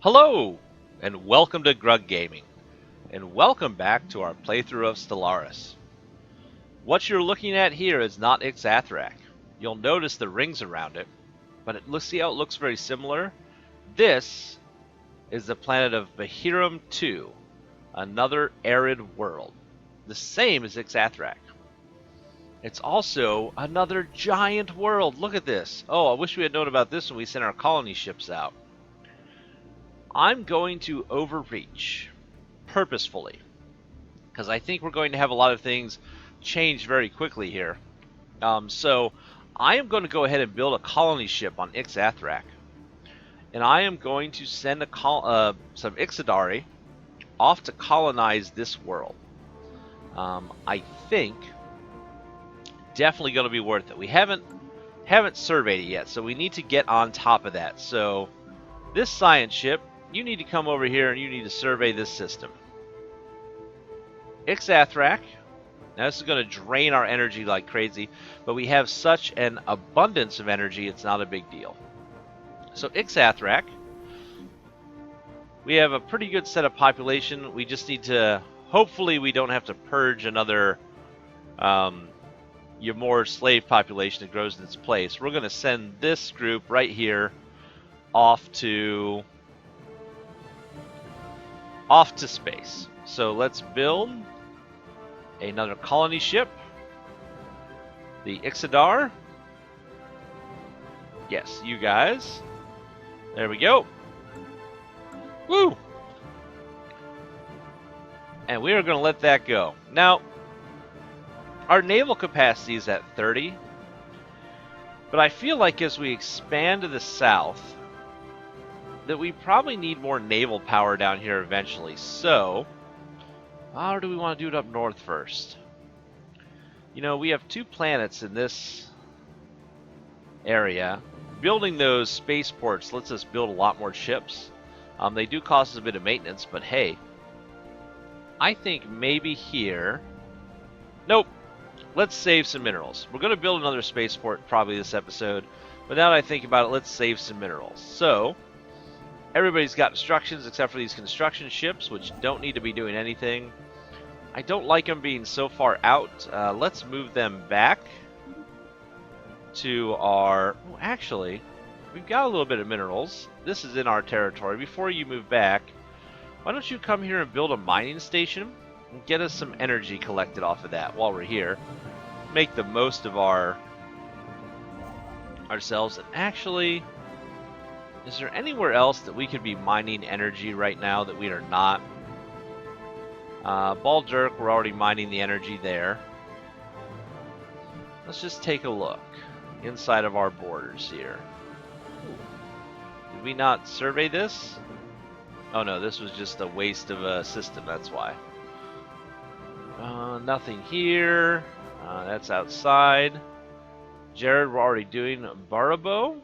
Hello, and welcome to Grug Gaming, and welcome back to our playthrough of Stellaris. What you're looking at here is not Ixathrak. You'll notice the rings around it, but see how it looks very similar? This is the planet of Bahirum 2, another arid world, the same as Ixathrak. It's also another giant world. Look at this. Oh, I wish we had known about this when we sent our colony ships out. I'm going to overreach purposefully because I think we're going to have a lot of things change very quickly here. So I am going to go ahead and build a colony ship on Ixathrak, and I am going to send some Ixidari off to colonize this world. I think definitely going to be worth it. We haven't surveyed it yet, so we need to get on top of that. So this science ship, you need to come over here and you need to survey this system. Ixathrak. Now this is going to drain our energy like crazy, but we have such an abundance of energy, it's not a big deal. So Ixathrak, we have a pretty good set of population. We just need to, hopefully we don't have to purge another more slave population that grows in its place. We're going to send this group right here off to space. So let's build another colony ship. The Ixidar. Yes, you guys. There we go. Woo! And we are going to let that go. Now, our naval capacity is at 30. But I feel like as we expand to the south, that we probably need more naval power down here eventually. So, or do we want to do it up north first? You know, we have 2 planets in this area. Building those spaceports lets us build a lot more ships. They do cost us a bit of maintenance, but hey, I think maybe here... Nope. Let's save some minerals. We're going to build another spaceport probably this episode, but now that I think about it, let's save some minerals. So, everybody's got instructions except for these construction ships, which don't need to be doing anything. I don't like them being so far out. Let's move them back to our... Oh, actually, we've got a little bit of minerals. This is in our territory. Before you move back, why don't you come here and build a mining station and get us some energy collected off of that while we're here. Make the most of ourselves. And actually... is there anywhere else that we could be mining energy right now that we are not? Baldirk, we're already mining the energy there. Let's just take a look inside of our borders here. Did we not survey this? Oh no, this was just a waste of a system, that's why. Nothing here. That's outside. Jared, we're already doing Barabo.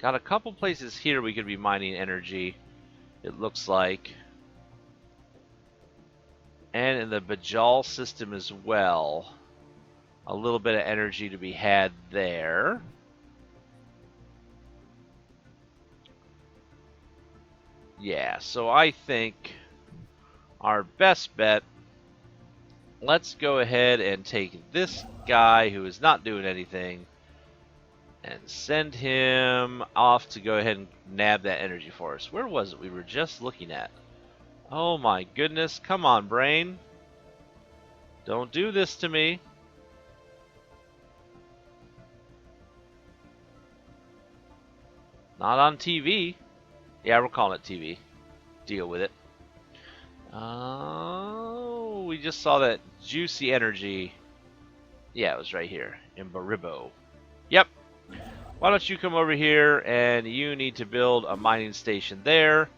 Got a couple places here we could be mining energy, it looks like. And in the Bajal system as well. A little bit of energy to be had there. Yeah, so I think our best bet, let's go ahead and take this guy who is not doing anything and send him off to go ahead and nab that energy for us. Where was it we were just looking at? Oh my goodness, come on, brain. Don't do this to me. Not on TV. Yeah, we're calling it TV. Deal with it. Oh, we just saw that juicy energy. Yeah, it was right here in Baribo. Yep. Why don't you come over here and you need to build a mining station there.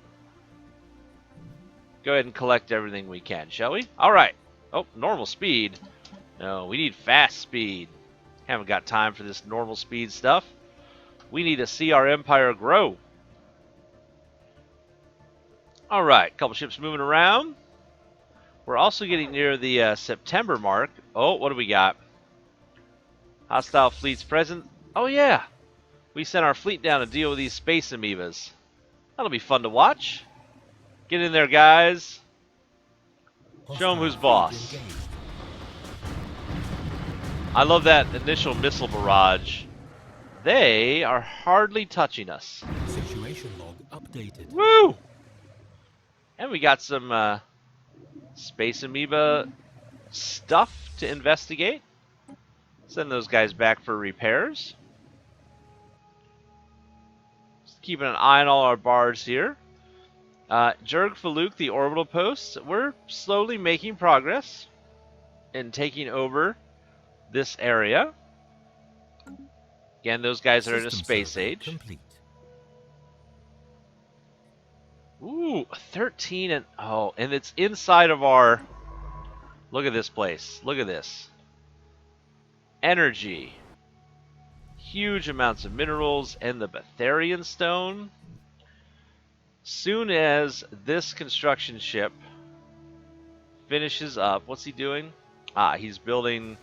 Go ahead and collect everything we can, shall we? Alright. Oh, normal speed. No, we need fast speed. Haven't got time for this normal speed stuff. We need to see our empire grow. Alright, couple ships moving around. We're also getting near the September mark. Oh, what do we got? Hostile fleets present. Oh yeah, we sent our fleet down to deal with these space amoebas. That'll be fun to watch. Get in there, guys. Show them Hostile who's fleet boss. engaged. I love that initial missile barrage. They are hardly touching us. Situation log updated. Woo! And we got some space amoeba stuff to investigate. Send those guys back for repairs. Just keeping an eye on all our bars here. Jurg Faluk, the orbital posts, we're slowly making progress in taking over this area. Again, those guys are in a System space survey age. complete. Ooh, 13 and and it's inside of our. Look at this place. Look at this. Energy. Huge amounts of minerals and the Betharian stone. Soon as this construction ship finishes up, what's he doing? He's building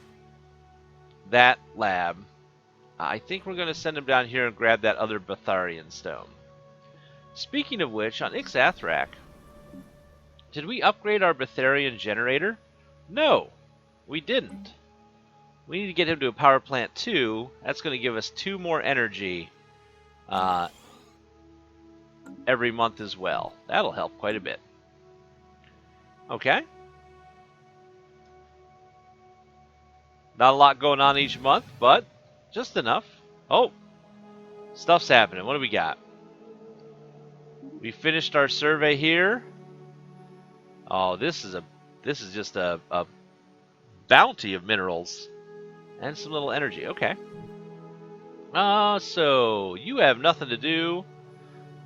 that lab. I think we're going to send him down here and grab that other Betharian stone. Speaking of which, on Ixathrak, did we upgrade our Betharian generator? No, we didn't. We need to get him to a power plant 2. That's going to give us 2 more energy every month as well. That'll help quite a bit. Okay. Not a lot going on each month, but just enough. Oh, stuff's happening. What do we got? We finished our survey here. Oh, this is just a bounty of minerals and some little energy. Okay. So you have nothing to do.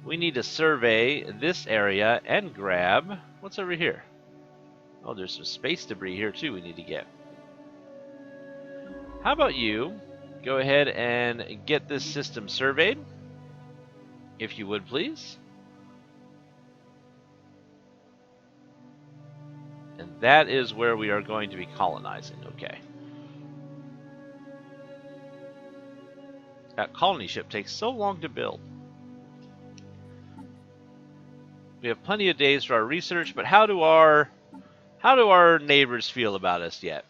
We need to survey this area and grab what's over here. Oh, there's some space debris here too we need to get. How about you go ahead and get this system surveyed, if you would please. And that is where we are going to be colonizing. Okay. That colony ship takes so long to build. We have plenty of days for our research, but how do our neighbors feel about us yet?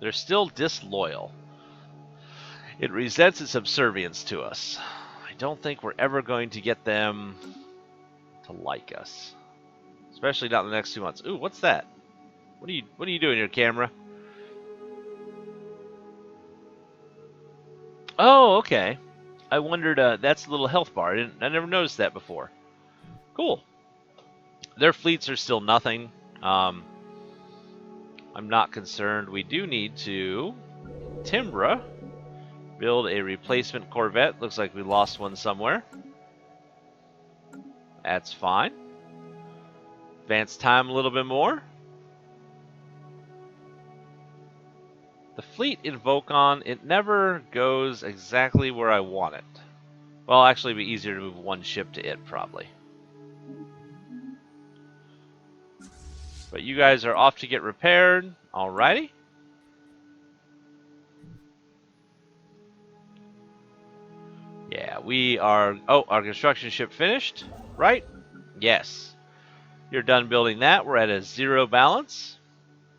They're still disloyal. It resents its subservience to us. I don't think we're ever going to get them to like us. Especially not in the next 2 months. Ooh, what's that? What are you doing here, camera? Oh, okay. I wondered, that's a little health bar. I never noticed that before. Cool. Their fleets are still nothing. I'm not concerned. We do need to Timbra build a replacement Corvette. Looks like we lost one somewhere. That's fine. Advance time a little bit more. The fleet in Vocon, it never goes exactly where I want it. Well, actually it'd be easier to move one ship to it, probably. But you guys are off to get repaired. Alrighty. Yeah, we are... Oh, our construction ship finished, right? Yes. You're done building that. We're at a 0 balance.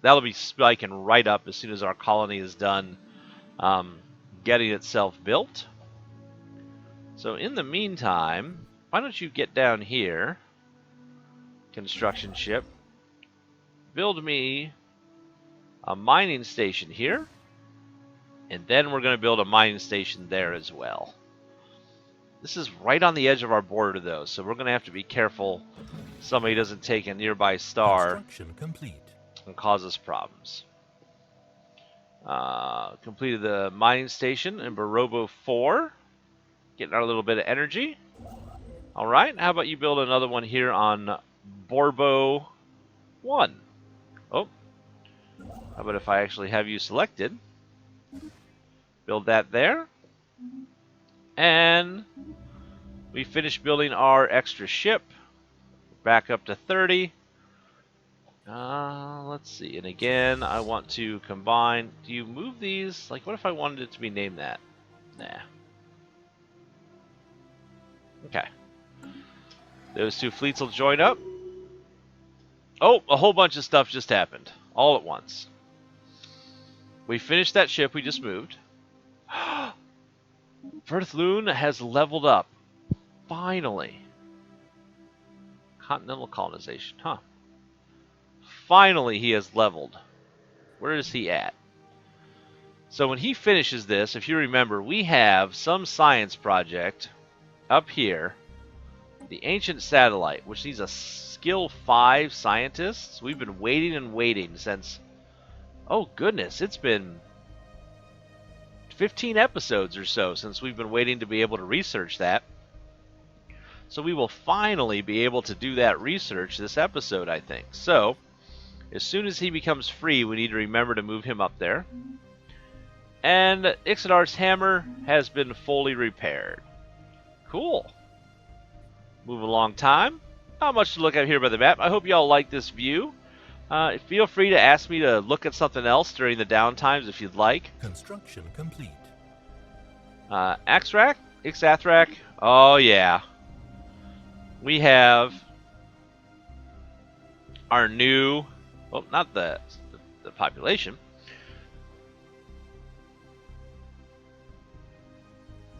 That'll be spiking right up as soon as our colony is done getting itself built. So in the meantime, why don't you get down here, construction ship, build me a mining station here, and then we're going to build a mining station there as well. This is right on the edge of our border, though, so we're going to have to be careful somebody doesn't take a nearby star and cause us problems. Completed the mining station in Barobo 4. Getting our little bit of energy. Alright, how about you build another one here on Borbo 1? Oh. How about if I actually have you selected? Build that there. And we finished building our extra ship. Back up to 30. Let's see. And again, I want to combine. Do you move these? Like, what if I wanted it to be named that? Nah. Okay. Those two fleets will join up. Oh, a whole bunch of stuff just happened. All at once. We finished that ship we just moved. Verthloon has leveled up. Finally. Continental colonization, huh? Finally he has leveled. Where is he at? So when he finishes this, if you remember, we have some science project up here. The ancient satellite, which needs a skill 5 scientists. We've been waiting and waiting since... Oh goodness, it's been 15 episodes or so since we've been waiting to be able to research that. So we will finally be able to do that research this episode, I think. So, as soon as he becomes free, we need to remember to move him up there. And Ixadar's hammer has been fully repaired. Cool. Move along time. Not much to look at here by the map. I hope y'all like this view. Feel free to ask me to look at something else during the downtimes if you'd like. Construction complete. Axrac? Ixathrak? Oh yeah. We have our new, well, not the population.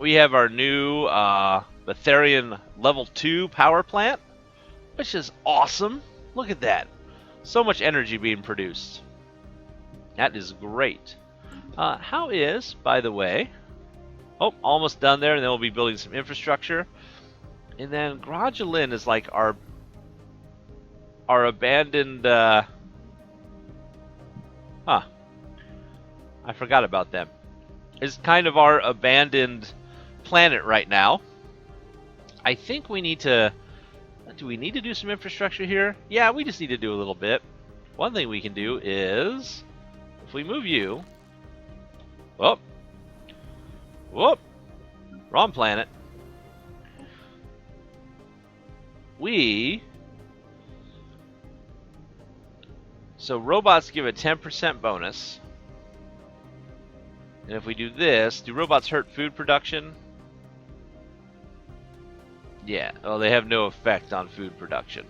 We have our new Betharian level 2 power plant, which is awesome. Look at that. So much energy being produced. That is great. How is, by the way, oh, almost done there, and then we'll be building some infrastructure. And then Grajalin is like our abandoned, I forgot about them. Is kind of our abandoned planet right now. I think we need to, do we need to do some infrastructure here? Yeah, we just need to do a little bit. One thing we can do is, if we move you, whoop, wrong planet. So robots give a 10% bonus. And if we do this, do robots hurt food production? Yeah, well, they have no effect on food production.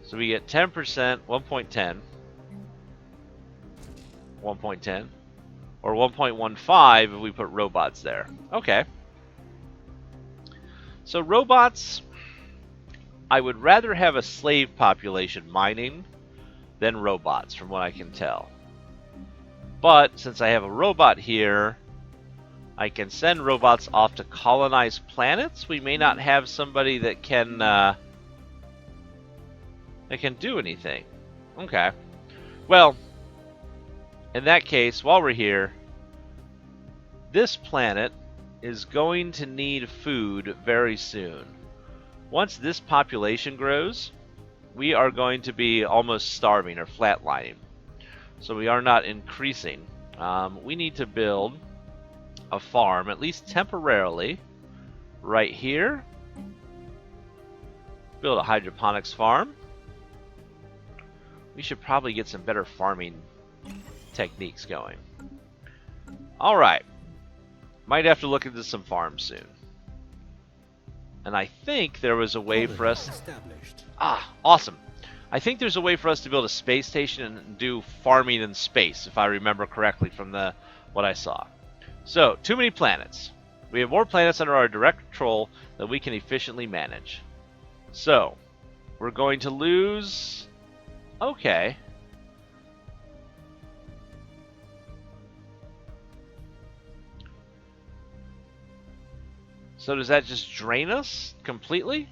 So we get 10%, 1.10, 1.10, or 1.15 if we put robots there. Okay. So robots, I would rather have a slave population mining than robots, from what I can tell. But since I have a robot here, I can send robots off to colonize planets. We may not have somebody that can do anything. Okay. Well, in that case, while we're here, this planet is going to need food very soon. Once this population grows, we are going to be almost starving or flatlining. So we are not increasing. We need to build a farm, at least temporarily, right here. Build a hydroponics farm. We should probably get some better farming techniques going. Alright. Might have to look into some farms soon. And I think there was a way for us... Ah, awesome. I think there's a way for us to build a space station and do farming in space, if I remember correctly from what I saw. So, too many planets. We have more planets under our direct control that we can efficiently manage. So, we're going to lose... Okay. So does that just drain us completely?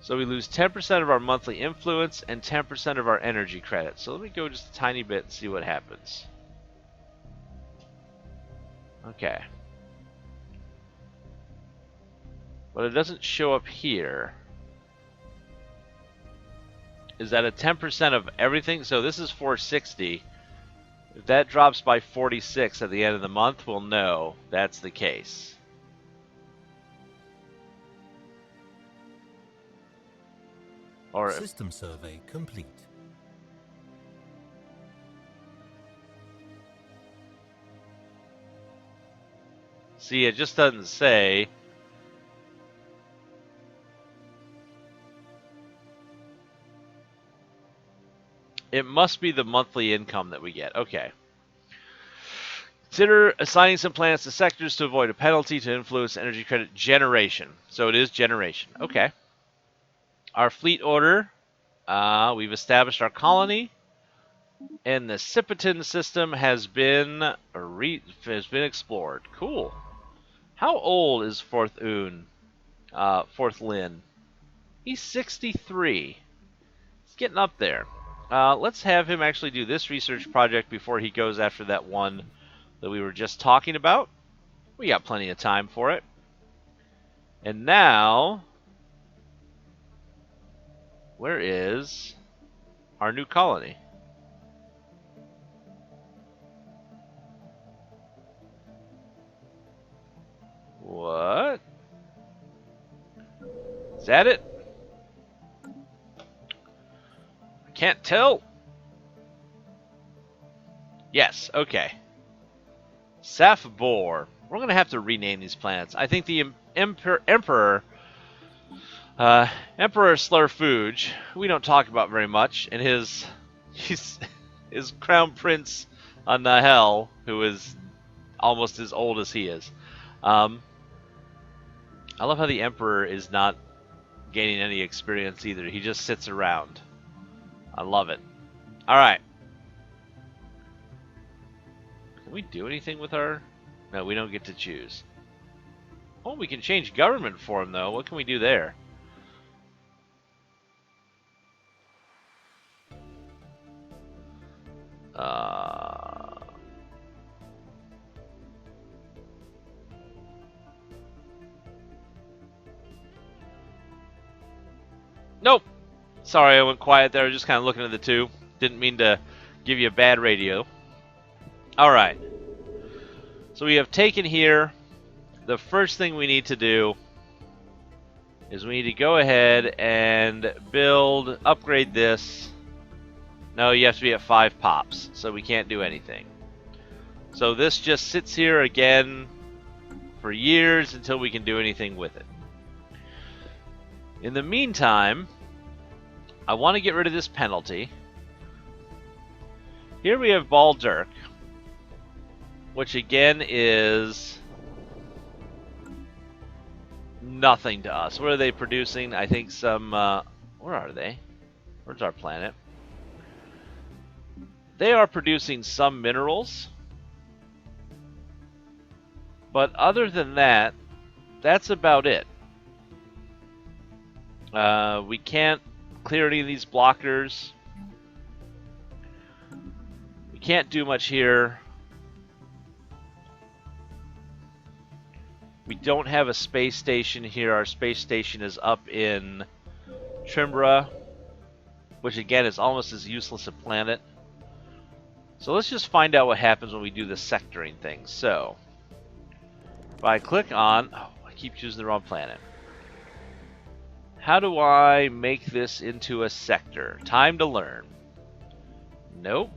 So we lose 10% of our monthly influence and 10% of our energy credit. So let me go just a tiny bit and see what happens. Okay. But it doesn't show up here. Is that a 10% of everything? So this is 460. If that drops by 46 at the end of the month, we'll know that's the case. Or system survey complete. See, it just doesn't say. It must be the monthly income that we get. Okay. Consider assigning some planets to sectors to avoid a penalty to influence energy credit generation. So it is generation. Okay. Our fleet order. We've established our colony. And the Sipiton system has been explored. Cool. How old is Fourth Lin? He's 63. He's getting up there. Let's have him actually do this research project before he goes after that one that we were just talking about. We got plenty of time for it. And now, where is our new colony? What? Is that it? I can't tell. Yes, okay. Safbor. We're going to have to rename these planets. I think the Emperor Slurfuge, we don't talk about very much, and his crown prince on Nahel, who is almost as old as he is. I love how the Emperor is not gaining any experience either. He just sits around. I love it. All right. Can we do anything with our... No, we don't get to choose. Oh, we can change government for him, though. What can we do there? Nope. Sorry, I went quiet there. I was just kind of looking at the two. Didn't mean to give you a bad radio. All right. So we have taken here. The first thing we need to do is we need to go ahead and upgrade this. No, you have to be at 5 pops, so we can't do anything. So this just sits here again for years until we can do anything with it. In the meantime, I want to get rid of this penalty. Here we have Baldirk, which again is nothing to us. What are they producing? I think some... where are they? Where's our planet? They are producing some minerals. But other than that, that's about it. We can't clear any of these blockers. We can't do much here. We don't have a space station here. Our space station is up in Trimbra, which again is almost as useless a planet. So let's just find out what happens when we do the sectoring thing. So, if I click on... Oh, I keep choosing the wrong planet. How do I make this into a sector? Time to learn. Nope.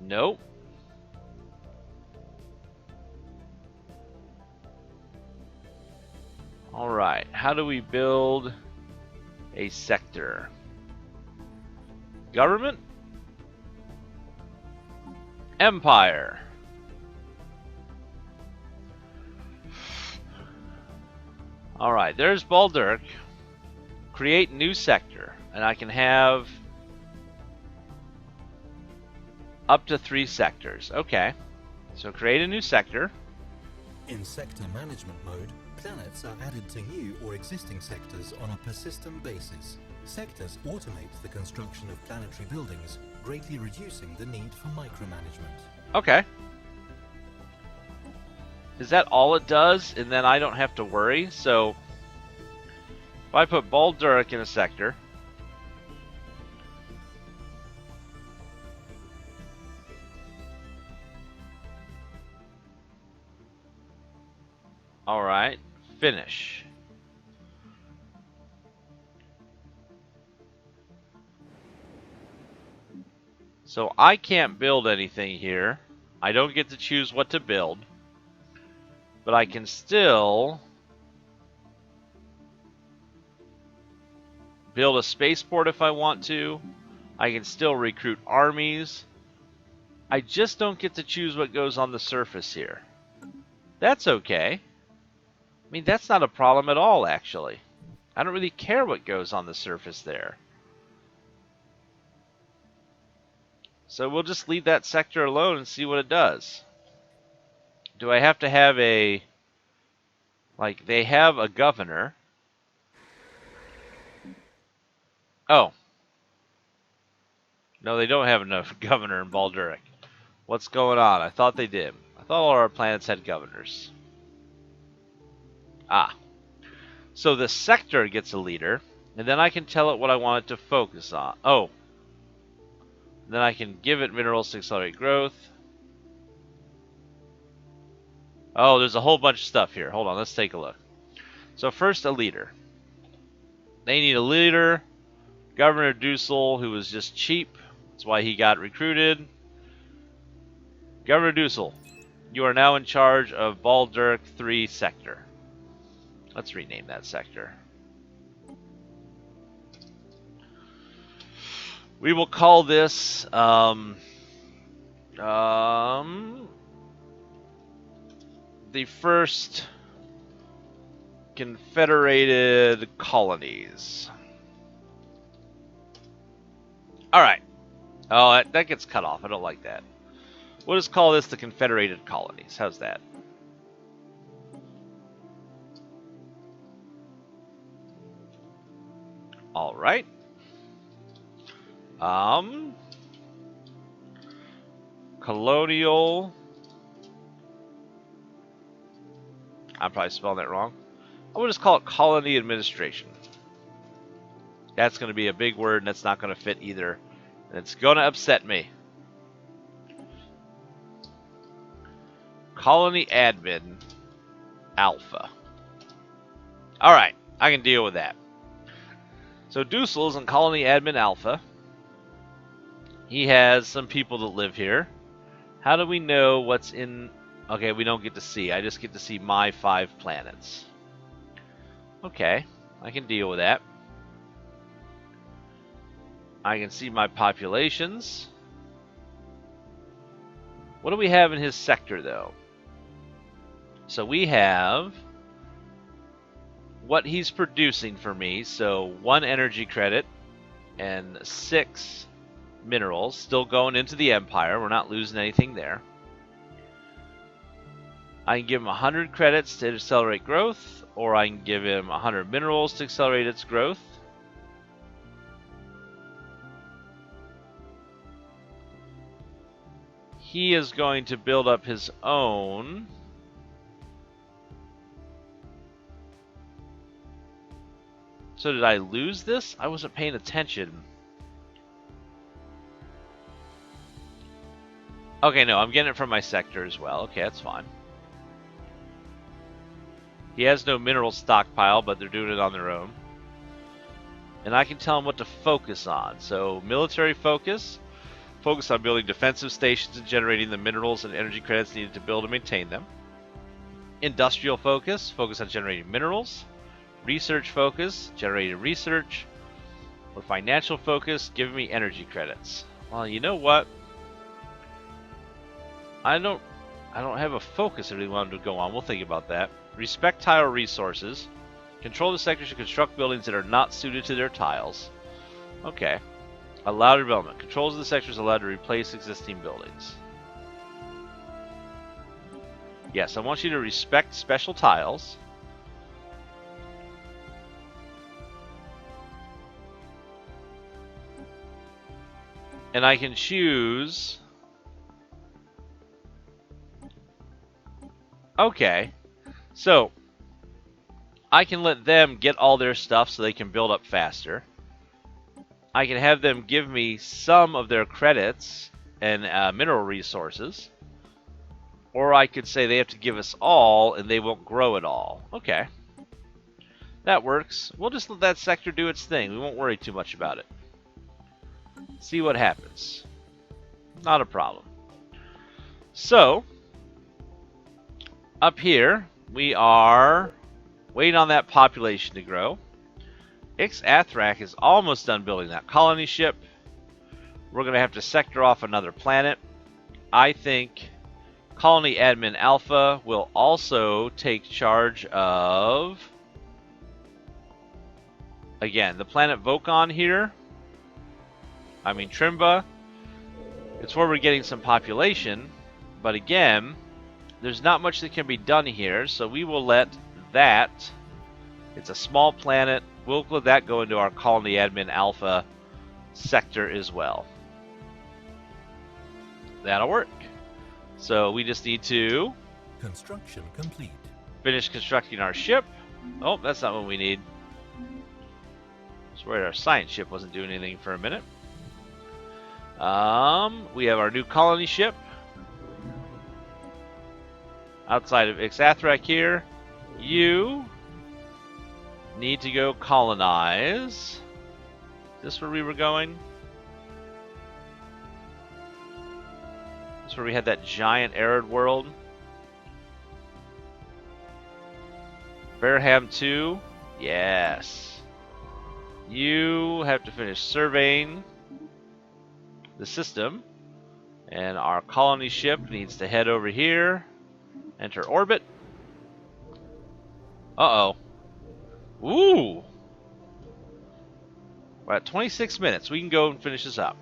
Nope. Alright, how do we build a sector? Government? Empire. Alright, there's Baldirk. Create new sector. And I can have up to 3 sectors. Okay. So create a new sector. In sector management mode, planets are added to new or existing sectors on a per system basis. Sectors automate the construction of planetary buildings, greatly reducing the need for micromanagement. Okay. Is that all it does? And then I don't have to worry? So, if I put Baldirk in a sector... Alright, finish. So I can't build anything here. I don't get to choose what to build, but I can still build a spaceport if I want to. I can still recruit armies. I just don't get to choose what goes on the surface here. That's okay. I mean, that's not a problem at all, actually. I don't really care what goes on the surface there. So we'll just leave that sector alone and see what it does. Do I have to have a... Like, they have a governor. Oh. No, they don't have enough governor in Balduric. What's going on? I thought they did. I thought all our planets had governors. Ah. So the sector gets a leader, and then I can tell it what I want it to focus on. Oh. Then I can give it minerals to accelerate growth. Oh, there's a whole bunch of stuff here. Hold on, let's take a look. So first, a leader. They need a leader. Governor Dussel, who was just cheap. That's why he got recruited. Governor Dussel, you are now in charge of Balduric 3 sector. Let's rename that sector. We will call this the first Confederated Colonies. Alright. Oh, that gets cut off. I don't like that. We'll just call this the Confederated Colonies. How's that? Alright. Colonial. I'm probably spelling that wrong. I will just call it Colony Administration. That's going to be a big word, and that's not going to fit either. And it's going to upset me. Colony Admin Alpha. Alright, I can deal with that. So Dussel's in Colony Admin Alpha. He has some people that live here. How do we know what's in... Okay, we don't get to see. I just get to see my 5 planets. Okay, I can deal with that. I can see my populations. What do we have in his sector, though? So we have what he's producing for me. So 1 energy credit and 6 minerals. Still going into the Empire. We're not losing anything there. I can give him 100 credits to accelerate growth, or I can give him 100 minerals to accelerate its growth. He is going to build up his own. So did I lose this? I wasn't paying attention. Okay, no, I'm getting it from my sector as well. Okay, that's fine. He has no mineral stockpile, but they're doing it on their own. And I can tell him what to focus on. So, military focus. Focus on building defensive stations and generating the minerals and energy credits needed to build and maintain them. Industrial focus. Focus on generating minerals. Research focus. Generating research. Or financial focus. Give me energy credits. Well, you know what? I don't have a focus I really wanted to go on. We'll think about that. Respect tile resources. Control the sectors to construct buildings that are not suited to their tiles. Okay. Allow development. Controls of the sectors allowed to replace existing buildings. Yes, I want you to respect special tiles. And I can choose... Okay. So, I can let them get all their stuff so they can build up faster. I can have them give me some of their credits and mineral resources. Or I could say they have to give us all and they won't grow at all. Okay. That works. We'll just let that sector do its thing. We won't worry too much about it. See what happens. Not a problem. So, up here, we are waiting on that population to grow. Ix-Athrak is almost done building that colony ship. We're going to have to sector off another planet. I think Colony Admin Alpha will also take charge of, again, the planet Vokon here. I mean Trimba. It's where we're getting some population, but again, there's not much that can be done here, so we will let that, it's a small planet, we'll let that go into our Colony Admin Alpha sector as well. That'll work. So we just need to Construction complete. finish constructing our ship. Oh, that's not what we need. I was worried our science ship wasn't doing anything for a minute. We have our new colony ship outside of Ix-Athrak here. You need to go colonize. Is this where we were going? This is where we had that giant arid world. Varham 2. Yes. You have to finish surveying the system. And our colony ship needs to head over here. Enter orbit. Uh-oh. Ooh. We're at 26 minutes. We can go and finish this up.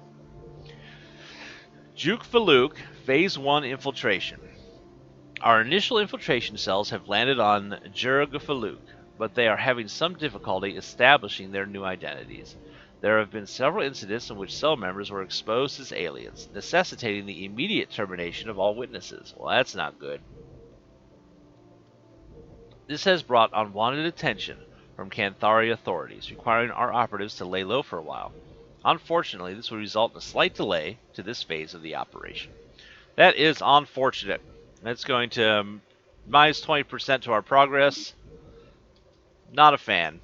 Juk Faluk, Phase 1 infiltration. Our initial infiltration cells have landed on Jurg Faluk, but they are having some difficulty establishing their new identities. There have been several incidents in which cell members were exposed as aliens, necessitating the immediate termination of all witnesses. Well, that's not good. This has brought unwanted attention from Canthari authorities, requiring our operatives to lay low for a while. Unfortunately, this will result in a slight delay to this phase of the operation. That is unfortunate. That's going to minus 20% to our progress. Not a fan.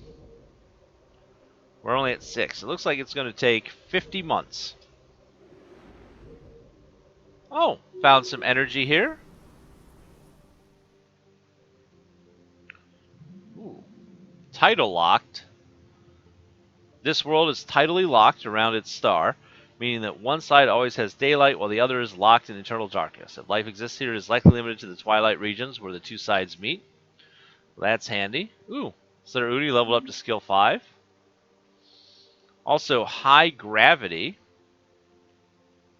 We're only at 6. It looks like it's going to take 50 months. Oh, found some energy here. Ooh. Tidal locked. This world is tidally locked around its star, meaning that one side always has daylight while the other is locked in eternal darkness. If life exists here, it is likely limited to the twilight regions where the two sides meet. That's handy. Ooh, Sir Udi leveled up to skill 5. Also, high gravity.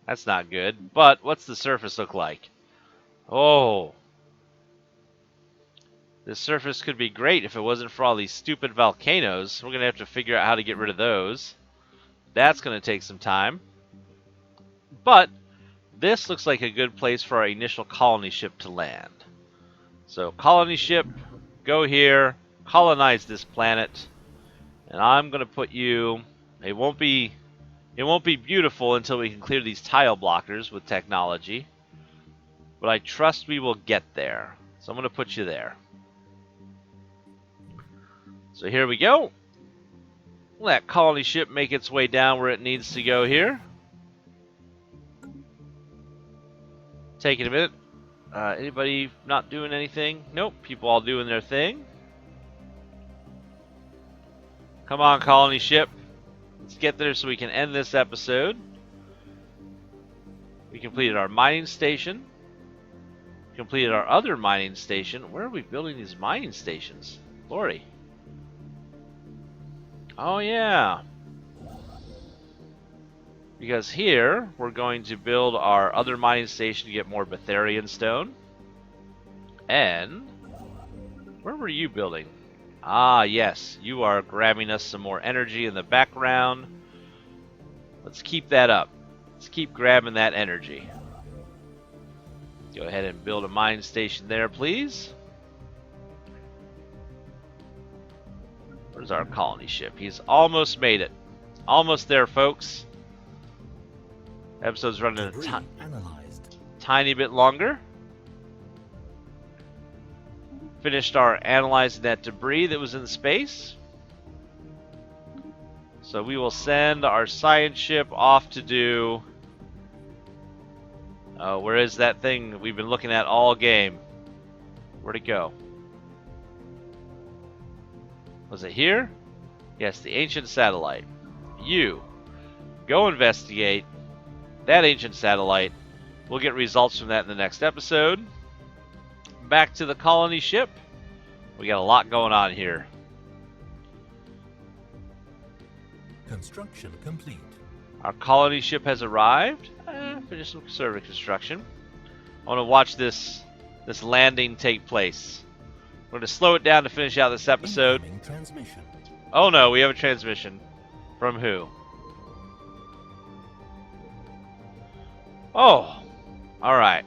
That's not good. But what's the surface look like? Oh. This surface could be great if it wasn't for all these stupid volcanoes. We're going to have to figure out how to get rid of those. That's going to take some time. But this looks like a good place for our initial colony ship to land. So colony ship, go here, colonize this planet. And I'm going to put you... It won't be beautiful until we can clear these tile blockers with technology. But I trust we will get there. So I'm going to put you there. So here we go. Let that colony ship make its way down where it needs to go here. Taking a minute. Anybody not doing anything? Nope. People all doing their thing. Come on, colony ship. Let's get there so we can end this episode. We completed our mining station. Completed our other mining station. Where are we building these mining stations? Lordy. Oh, yeah. Because here, we're going to build our other mining station to get more Betharian stone. And where were you building? Ah, yes. You are grabbing us some more energy in the background. Let's keep that up. Let's keep grabbing that energy. Go ahead and build a mine station there, please. Where's our colony ship? He's almost made it. Almost there, folks. Episode's running a tiny bit longer. Finished our analyzing that debris that was in space. So we will send our science ship off to do Oh, where is that thing we've been looking at all game? Where'd it go? Was it here? Yes, the ancient satellite. You, go investigate that ancient satellite. We'll get results from that in the next episode. Back to the colony ship. We got a lot going on here. Construction complete. Our colony ship has arrived. Finish some survey construction. I want to watch this landing take place. We're going to slow it down to finish out this episode. Incoming transmission. Oh no, we have a transmission. From who? Oh, alright.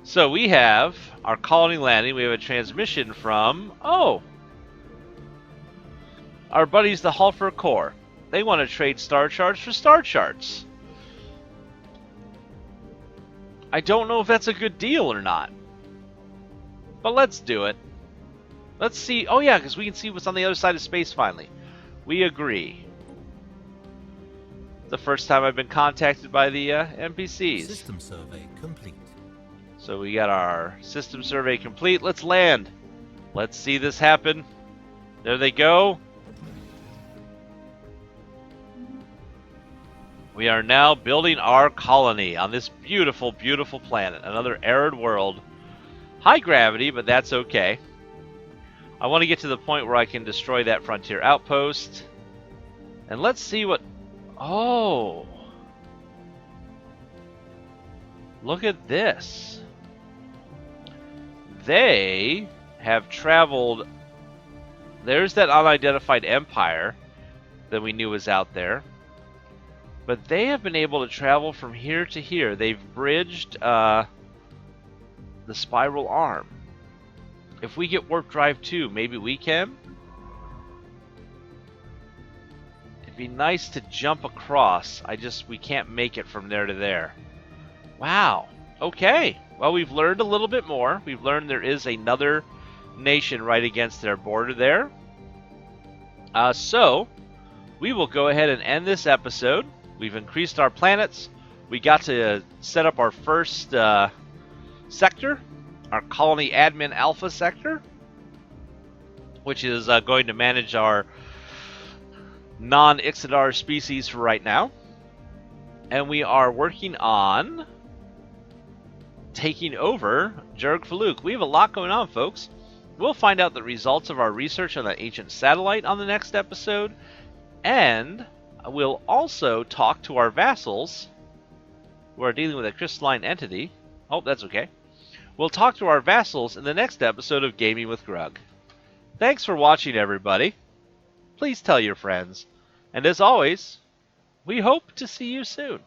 So we have our colony landing. We have a transmission from, oh, our buddies the Hulfer Corps. They want to trade star charts for star charts. I don't know if that's a good deal or not. But let's do it. Let's see. Oh yeah, because we can see what's on the other side of space finally. We agree. It's the first time I've been contacted by the NPCs. System survey complete. So we got our system survey complete. Let's land. Let's see this happen. There they go. We are now building our colony on this beautiful, beautiful planet. Another arid world. High gravity, but that's okay. I want to get to the point where I can destroy that frontier outpost. And let's see what... Oh! Look at this. They have traveled... There's that unidentified empire that we knew was out there. But they have been able to travel from here to here. They've bridged the spiral arm. If we get warp drive 2, maybe we can? It'd be nice to jump across. We can't make it from there to there. Wow. Okay. Well, we've learned a little bit more. We've learned there is another nation right against their border there. So, we will go ahead and end this episode. We've increased our planets. We got to set up our first sector, our colony admin alpha sector, which is going to manage our non-Ixodar species for right now. And we are working on taking over Jerg Faluk. We have a lot going on, folks. We'll find out the results of our research on that ancient satellite on the next episode, and we'll also talk to our vassals who are dealing with a crystalline entity. Oh, that's okay. We'll talk to our vassals in the next episode of Gaming with Grug. Thanks for watching, everybody. Please tell your friends. And as always, we hope to see you soon.